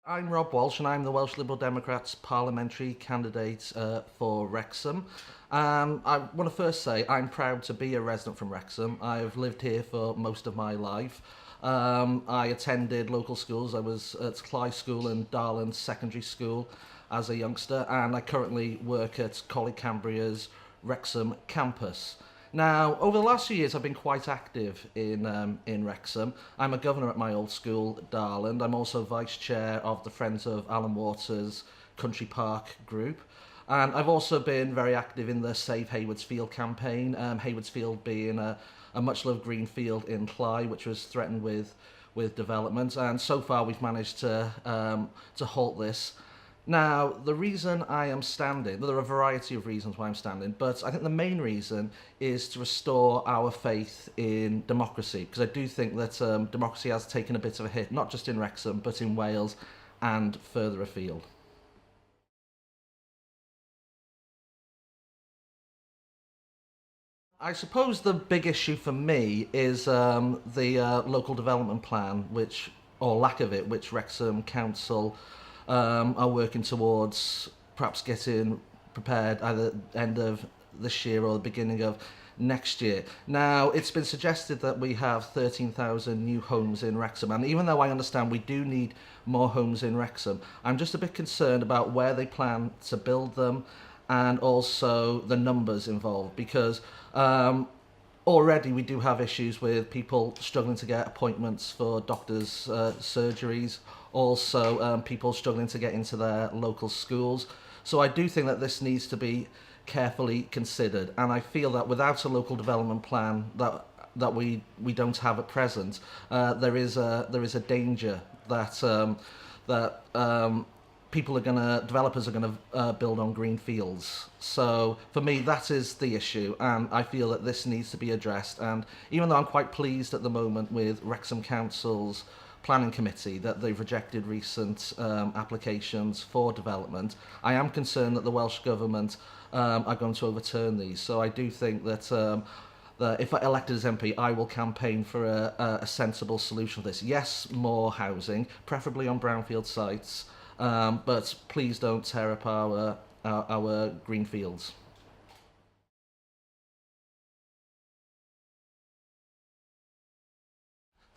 I'm Rob Walsh and I'm the Welsh Liberal Democrats parliamentary candidate for Wrexham. I want to first say I'm proud to be a resident from Wrexham. I've lived here for most of my life. I attended local schools. I was at Clyde School and Darland Secondary School as a youngster, and I currently work at Coleg Cambria's Wrexham campus. Now, over the last few years, I've been quite active in Wrexham. I'm a governor at my old school, Darland. I'm also vice chair of the Friends of Alan Waters Country Park group. And I've also been very active in the Save Haywards Field campaign, Haywards Field being a much-loved green field in Clyde, which was threatened with development. And so far, we've managed to halt this. Now, the reason I am standing, well, there are a variety of reasons why I'm standing, but I think the main reason is to restore our faith in democracy, because I do think that democracy has taken a bit of a hit, not just in Wrexham, but in Wales and further afield. I suppose the big issue for me is the local development plan, which, or lack of it, which Wrexham Council are working towards perhaps getting prepared either end of this year or the beginning of next year. Now, it's been suggested that we have 13,000 new homes in Wrexham, and even though I understand we do need more homes in Wrexham, I'm just a bit concerned about where they plan to build them and also the numbers involved because already we do have issues with people struggling to get appointments for doctors' surgeries, also people struggling to get into their local schools. So I do think that this needs to be carefully considered, and I feel that without a local development plan that we don't have at present, there is a danger that developers are gonna build on green fields. So for me, that is the issue, and I feel that this needs to be addressed. And even though I'm quite pleased at the moment with Wrexham Council's planning committee that they've rejected recent applications for development, I am concerned that the Welsh Government are going to overturn these. So I do think that if I elected as MP, I will campaign for a sensible solution for this. Yes, more housing, preferably on brownfield sites, but please don't tear up our green fields.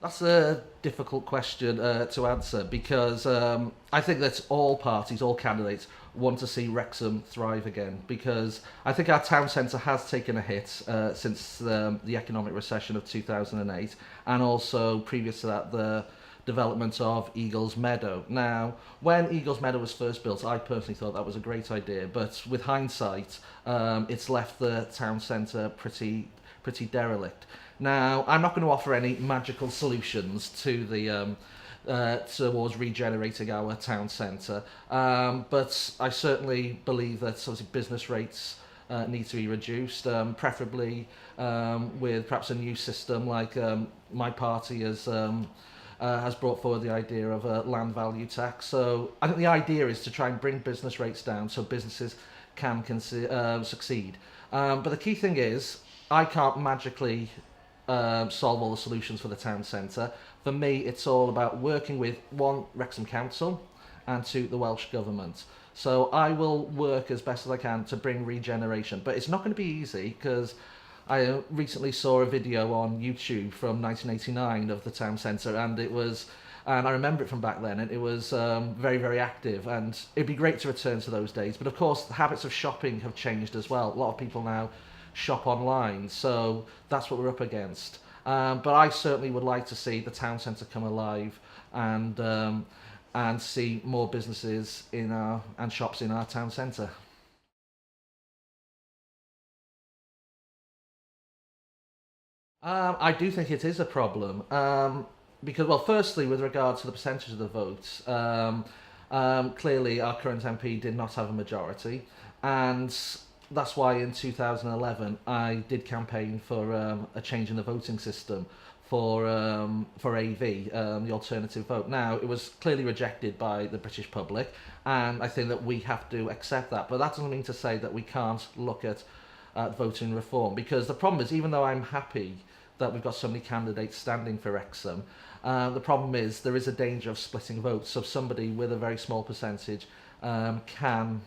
That's a difficult question to answer because I think that all parties, all candidates, want to see Wrexham thrive again because I think our town centre has taken a hit since the economic recession of 2008, and also previous to that the development of Eagles Meadow. Now, when Eagles Meadow was first built, I personally thought that was a great idea, but with hindsight, it's left the town centre pretty derelict. Now, I'm not going to offer any magical solutions to the towards regenerating our town centre, but I certainly believe that obviously business rates need to be reduced, preferably with perhaps a new system like my party has brought forward the idea of a land value tax. So I think the idea is to try and bring business rates down so businesses can succeed. But the key thing is, I can't magically solve all the solutions for the town centre. For me, it's all about working with one, Wrexham Council, and two, the Welsh Government. So I will work as best as I can to bring regeneration, but it's not going to be easy because I recently saw a video on YouTube from 1989 of the town centre, and I remember it from back then, and it was very, very active, and it'd be great to return to those days. But of course, the habits of shopping have changed as well. A lot of people now shop online, so that's what we're up against. But I certainly would like to see the town centre come alive and see more businesses and shops in our town centre. I do think it is a problem because, well, firstly, with regard to the percentage of the vote, clearly our current MP did not have a majority, and that's why in 2011 I did campaign for a change in the voting system for AV, the alternative vote. Now, it was clearly rejected by the British public, and I think that we have to accept that. But that doesn't mean to say that we can't look at voting reform, because the problem is, even though I'm happy that we've got so many candidates standing for Wrexham, The problem is there is a danger of splitting votes, so somebody with a very small percentage can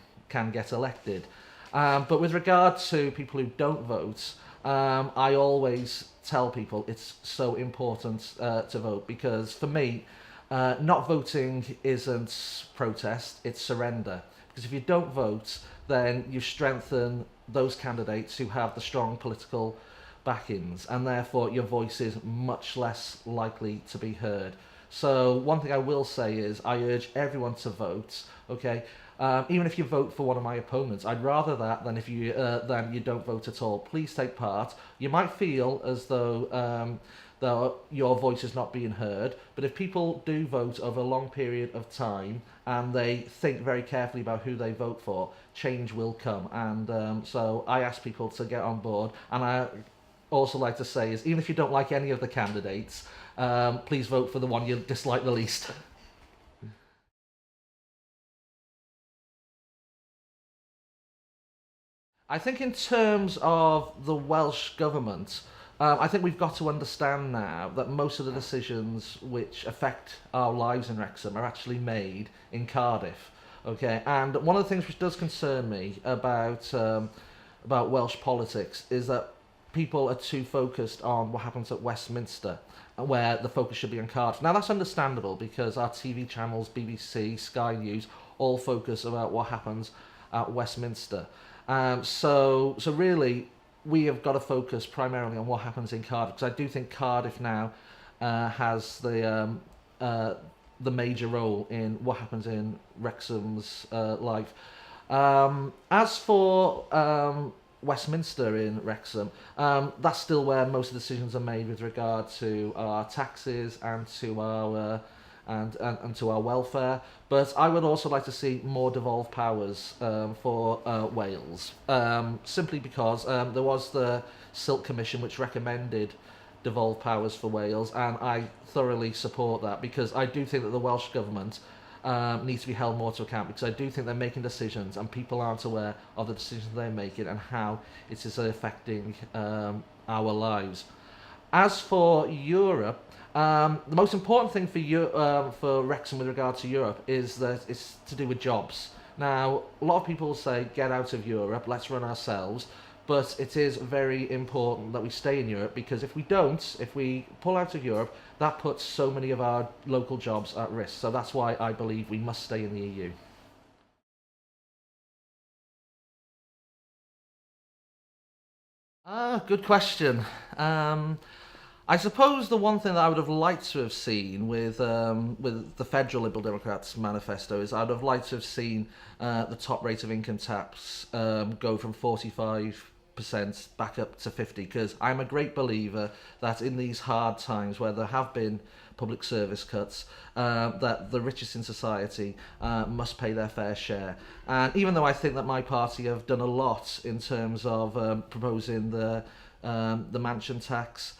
get elected. But with regard to people who don't vote, I always tell people it's so important to vote, because for me, not voting isn't protest, it's surrender. Because if you don't vote, then you strengthen those candidates who have the strong political backings, and therefore your voice is much less likely to be heard. So one thing I will say is I urge everyone to vote. Okay, even if you vote for one of my opponents, I'd rather that than if you than you don't vote at all. Please take part. You might feel as though your voice is not being heard, but if people do vote over a long period of time and they think very carefully about who they vote for, change will come. And so I ask people to get on board. And I also like to say is, even if you don't like any of the candidates, please vote for the one you dislike the least. I think in terms of the Welsh Government, I think we've got to understand now that most of the decisions which affect our lives in Wrexham are actually made in Cardiff. Okay, and one of the things which does concern me about Welsh politics is that people are too focused on what happens at Westminster, where the focus should be on Cardiff. Now that's understandable because our TV channels, BBC, Sky News, all focus about what happens at Westminster. So really, we have got to focus primarily on what happens in Cardiff, because I do think Cardiff now has the major role in what happens in Wrexham's life. As for Westminster in Wrexham, that's still where most of the decisions are made with regard to our taxes and to our and to our welfare. But I would also like to see more devolved powers for Wales, simply because there was the Silk Commission which recommended devolved powers for Wales, and I thoroughly support that, because I do think that the Welsh Government needs to be held more to account, because I do think they're making decisions and people aren't aware of the decisions they're making and how it is affecting our lives. As for Europe, the most important thing for Wrexham with regard to Europe is that it's to do with jobs. Now, a lot of people say, get out of Europe, let's run ourselves. But it is very important that we stay in Europe, because if we don't, if we pull out of Europe, that puts so many of our local jobs at risk. So that's why I believe we must stay in the EU. Good question. I suppose the one thing that I would have liked to have seen with the Federal Liberal Democrats manifesto is I'd have liked to have seen the top rate of income tax go from 45% back up to 50, because I'm a great believer that in these hard times where there have been public service cuts, that the richest in society must pay their fair share. And even though I think that my party have done a lot in terms of proposing the mansion tax,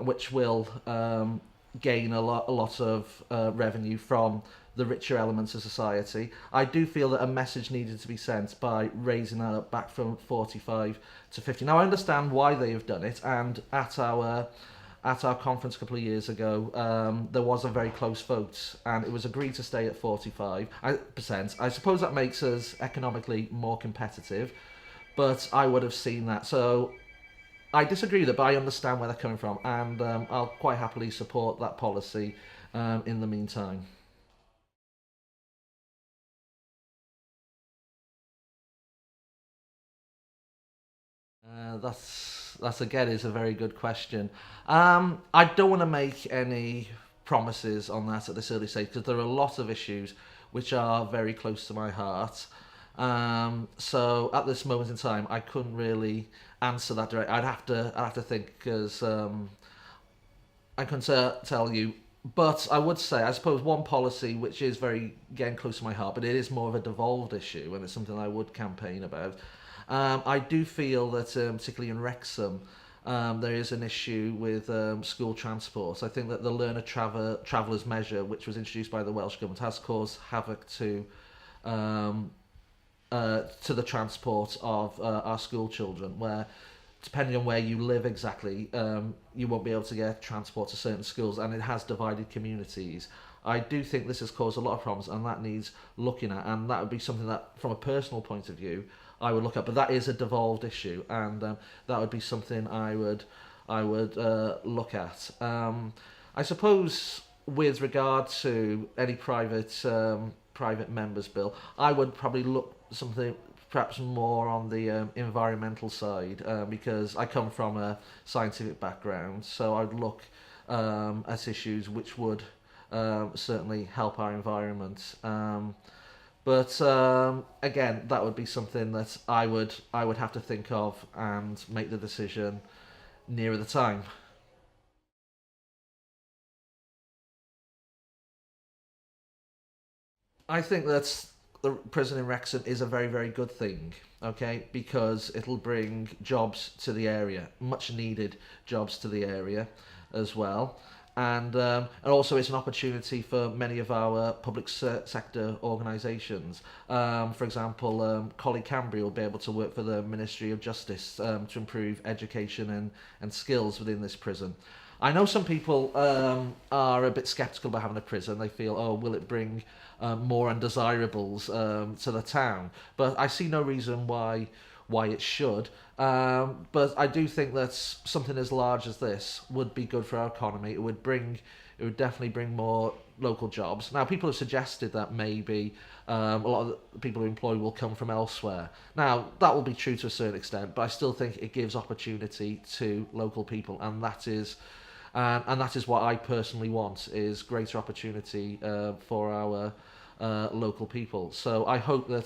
which will gain a lot of revenue from the richer elements of society, I do feel that a message needed to be sent by raising that up back from 45 to 50. Now, I understand why they have done it, and at our conference a couple of years ago, there was a very close vote, and it was agreed to stay at 45%. I suppose that makes us economically more competitive, but I would have seen that. So I disagree with it, but I understand where they're coming from, and I'll quite happily support that policy in the meantime. That's again is a very good question. I don't want to make any promises on that at this early stage, because there are a lot of issues which are very close to my heart. So at this moment in time, I couldn't really answer that direct. I'd have to think, because I couldn't tell you. But I would say, I suppose, one policy which is very getting close to my heart, but it is more of a devolved issue, and it's something I would campaign about. I do feel that, particularly in Wrexham, there is an issue with school transport. I think that the travellers measure, which was introduced by the Welsh Government, has caused havoc to the transport of our school children, where depending on where you live exactly, you won't be able to get transport to certain schools, and it has divided communities. I do think this has caused a lot of problems, and that needs looking at, and that would be something that, from a personal point of view, I would look at. But that is a devolved issue, and that would be something I would look at. I suppose with regard to any private members bill, I would probably look something perhaps more on the environmental side, because I come from a scientific background, so I'd look at issues which would certainly help our environment. But again, that would be something that I would have to think of and make the decision nearer the time. I think that the prison in Wrexham is a very, very good thing, okay, because it'll bring jobs to the area, much needed jobs to the area as well. And also it's an opportunity for many of our public sector organisations. For example, Collie Cambria will be able to work for the Ministry of Justice to improve education and skills within this prison. I know some people are a bit sceptical about having a prison. They feel, oh, will it bring more undesirables to the town? But I see no reason why it should. But I do think that something as large as this would be good for our economy. It would definitely bring more local jobs. Now, people have suggested that maybe a lot of the people who employ will come from elsewhere. Now, that will be true to a certain extent, but I still think it gives opportunity to local people, and that is what I personally want, is greater opportunity for our local people. So I hope that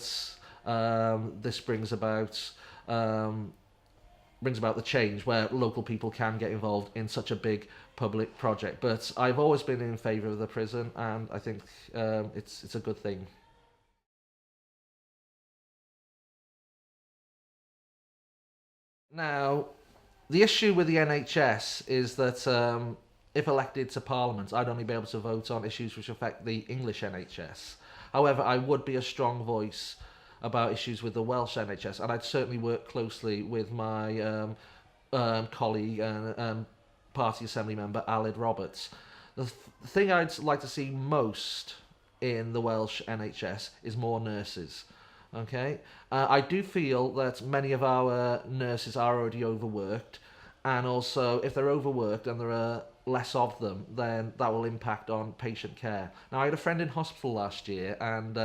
this brings about the change where local people can get involved in such a big public project. But I've always been in favour of the prison, and I think it's a good thing. Now, the issue with the NHS is that if elected to Parliament, I'd only be able to vote on issues which affect the English NHS. However, I would be a strong voice about issues with the Welsh NHS, and I'd certainly work closely with my colleague and party assembly member Aled Roberts. The thing I'd like to see most in the Welsh NHS is more nurses. Okay, I do feel that many of our nurses are already overworked, and also if they're overworked and there are less of them, then that will impact on patient care. Now, I had a friend in hospital last year, and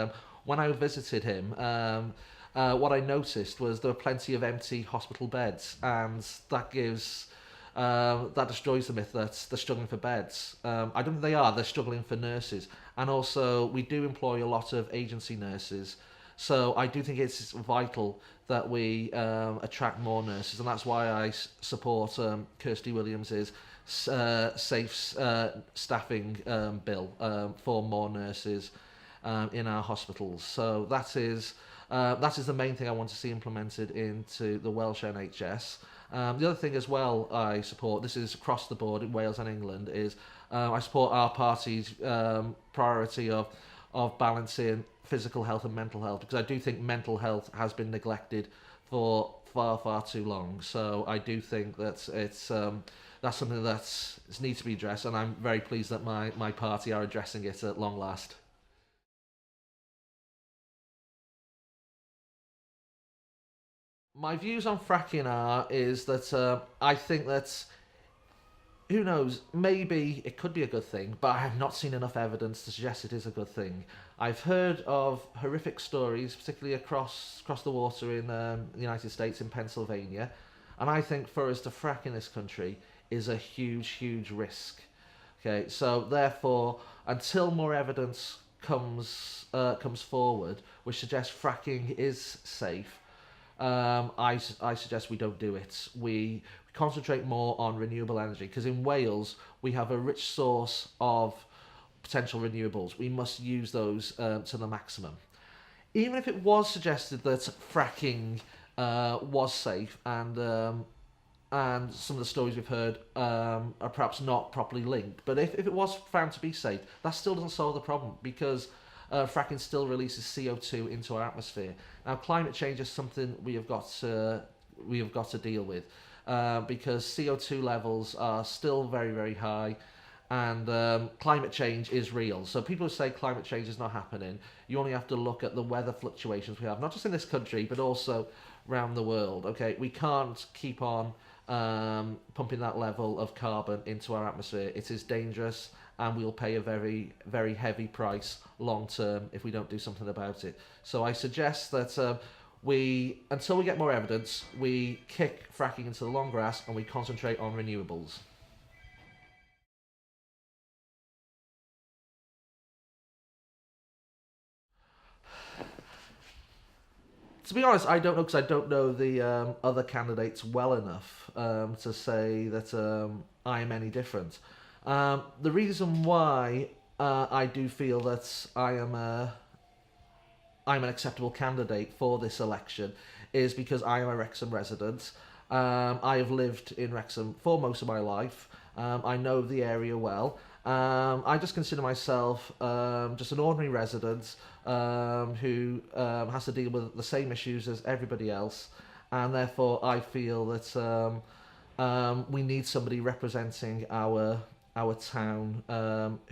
when I visited him, what I noticed was there were plenty of empty hospital beds, and that destroys the myth that they're struggling for beds. I don't think they are. They're struggling for nurses, and also we do employ a lot of agency nurses. So I do think it's vital that we attract more nurses, and that's why I support Kirsty Williams's safe staffing bill for more nurses in our hospitals. So that is the main thing I want to see implemented into the Welsh NHS. The other thing as well I support, this is across the board in Wales and England, is I support our party's priority of balancing physical health and mental health, because I do think mental health has been neglected for far, far too long. So I do think that that's something that needs to be addressed, and I'm very pleased that my party are addressing it at long last. My views on fracking is that I think that, who knows, maybe it could be a good thing, but I have not seen enough evidence to suggest it is a good thing. I've heard of horrific stories, particularly across the water in the United States, in Pennsylvania, and I think for us to frack in this country is a huge, huge risk. Okay, so therefore, until more evidence comes forward, which suggests fracking is safe, I suggest we don't do it. We concentrate more on renewable energy, because in Wales we have a rich source of potential renewables. We must use those to the maximum. Even if it was suggested that fracking was safe, and some of the stories we've heard are perhaps not properly linked, but if it was found to be safe, that still doesn't solve the problem, because fracking still releases CO2 into our atmosphere. Now, climate change is something we have got to deal with. because CO2 levels are still very, very high, and climate change is real. So people who say climate change is not happening, you only have to look at the weather fluctuations we have, not just in this country, but also around the world. Okay, we can't keep on pumping that level of carbon into our atmosphere. It is dangerous, and we'll pay a very, very heavy price long term if we don't do something about it. So I suggest that until we get more evidence, we kick fracking into the long grass and we concentrate on renewables. To be honest, I don't know, because I don't know the other candidates well enough to say that I am any different. The reason why I do feel that I'm an acceptable candidate for this election is because I am a Wrexham resident. I have lived in Wrexham for most of my life. I know the area well. I just consider myself just an ordinary resident who has to deal with the same issues as everybody else, and therefore I feel that we need somebody representing our town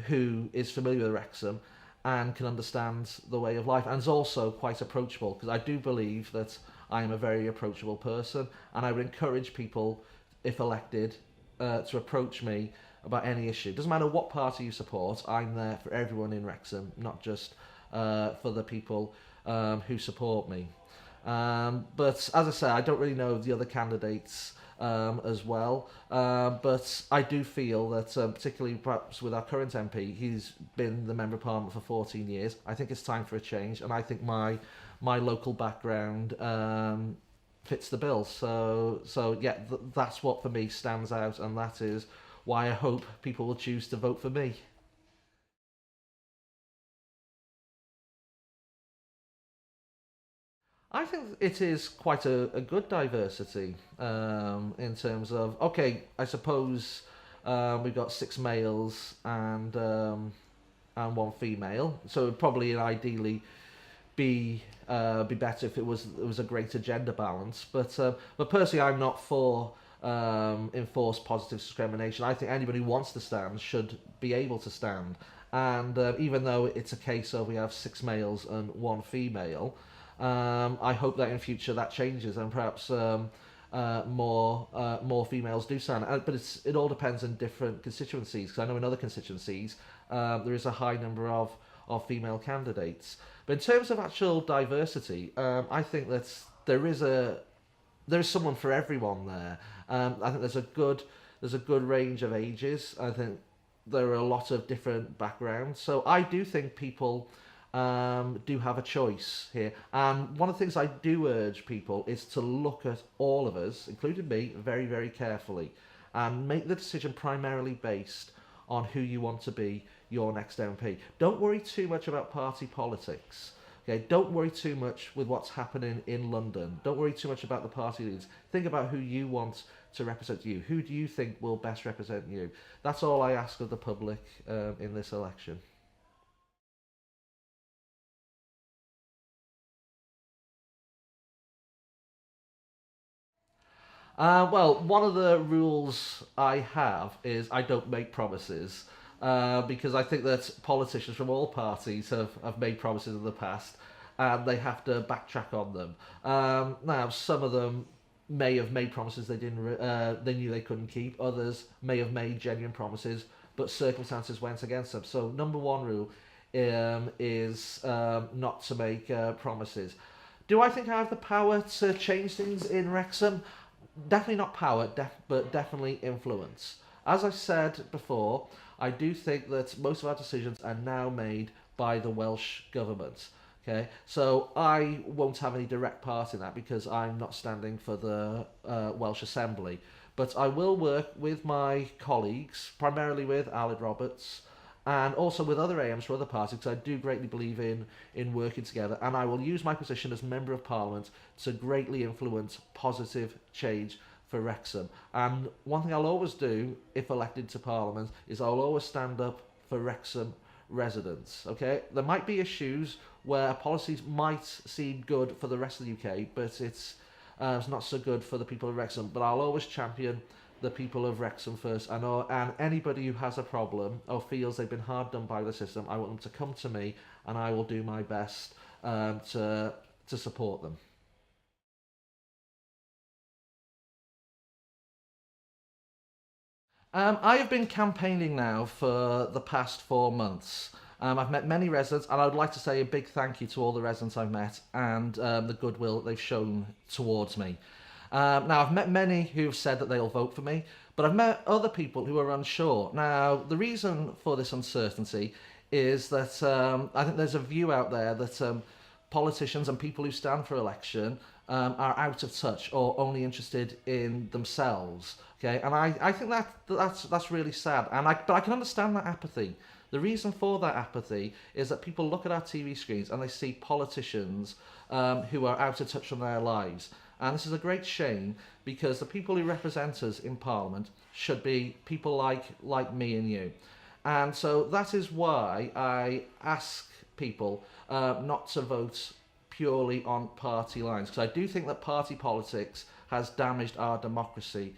who is familiar with Wrexham and can understand the way of life, and is also quite approachable, because I do believe that I am a very approachable person, and I would encourage people, if elected, to approach me about any issue. Doesn't matter what party you support, I'm there for everyone in Wrexham, not just for the people who support me. But as I say, I don't really know the other candidates as well, but I do feel that particularly perhaps with our current MP, he's been the Member of Parliament for 14 years. I think it's time for a change, and I think my local background fits the bill. So yeah, that's what for me stands out, and that is why I hope people will choose to vote for me. I think it is quite a good diversity in terms of, okay, I suppose we've got 6 males and 1 female, so it would probably ideally be better if it was a greater gender balance. But personally, I'm not for enforced positive discrimination. I think anybody who wants to stand should be able to stand. And even though it's a case of we have 6 males and 1 female, I hope that in future that changes, and perhaps more females do stand. But it all depends on different constituencies, because I know in other constituencies there is a high number of female candidates. But in terms of actual diversity, I think that there is someone for everyone there. I think there's a good range of ages. I think there are a lot of different backgrounds. So I do think people do have a choice here. And one of the things I do urge people is to look at all of us, including me, very, very carefully, and make the decision primarily based on who you want to be your next MP. Don't worry too much about party politics. Okay, don't worry too much with what's happening in London. Don't worry too much about the party leaders. Think about who you want to represent you. Who do you think will best represent you? That's all I ask of the public in this election. Well, one of the rules I have is I don't make promises, because I think that politicians from all parties have made promises in the past, and they have to backtrack on them. Now, some of them may have made promises they knew they couldn't keep. Others may have made genuine promises, but circumstances went against them. So, number one rule is not to make promises. Do I think I have the power to change things in Wrexham? Definitely not power, but definitely influence. As I said before, I do think that most of our decisions are now made by the Welsh Government. Okay, so I won't have any direct part in that because I'm not standing for the Welsh Assembly. But I will work with my colleagues, primarily with Aled Roberts, and also with other AMs for other parties, because I do greatly believe in working together, and I will use my position as Member of Parliament to greatly influence positive change for Wrexham. And one thing I'll always do, if elected to Parliament, is I'll always stand up for Wrexham residents. Okay, there might be issues where policies might seem good for the rest of the UK, but it's It's not so good for the people of Wrexham, but I'll always champion the people of Wrexham first. And anybody who has a problem or feels they've been hard done by the system, I want them to come to me, and I will do my best to support them. I have been campaigning now for the past 4 months. I've met many residents, and I would like to say a big thank you to all the residents I've met and the goodwill that they've shown towards me. Now, I've met many who have said that they'll vote for me, but I've met other people who are unsure. Now, the reason for this uncertainty is that I think there's a view out there that politicians and people who stand for election are out of touch or only interested in themselves. Okay, and I think that's really sad. But I can understand that apathy. The reason for that apathy is that people look at our TV screens and they see politicians who are out of touch from their lives. And this is a great shame, because the people who represent us in Parliament should be people like me and you. And so that is why I ask people not to vote purely on party lines, because I do think that party politics has damaged our democracy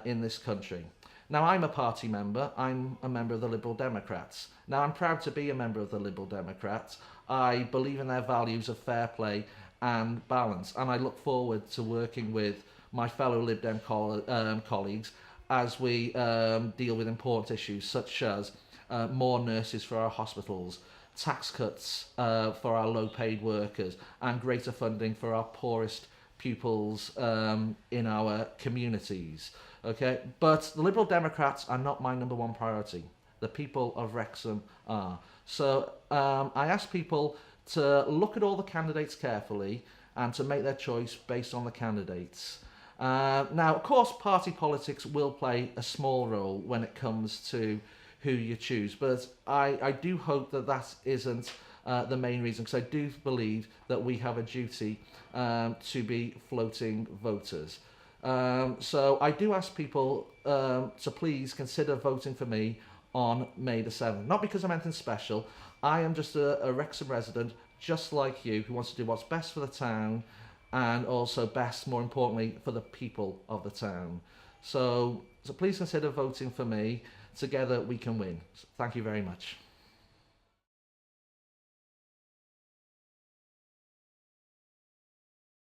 in this country. Now, I'm a party member. I'm a member of the Liberal Democrats. Now, I'm proud to be a member of the Liberal Democrats. I believe in their values of fair play and balance, and I look forward to working with my fellow Lib Dem colleagues as we deal with important issues such as more nurses for our hospitals, tax cuts for our low-paid workers, and greater funding for our poorest pupils in our communities. Okay, but the Liberal Democrats are not my number one priority. The people of Wrexham are. So I ask people to look at all the candidates carefully and to make their choice based on the candidates. Now, of course, party politics will play a small role when it comes to who you choose, but I do hope that that isn't the main reason, because I do believe that we have a duty to be floating voters. So I do ask people to please consider voting for me on May the 7th. Not because I'm anything special. I am just a Wrexham resident, just like you, who wants to do what's best for the town and also best, more importantly, for the people of the town. So please consider voting for me. Together we can win. So thank you very much.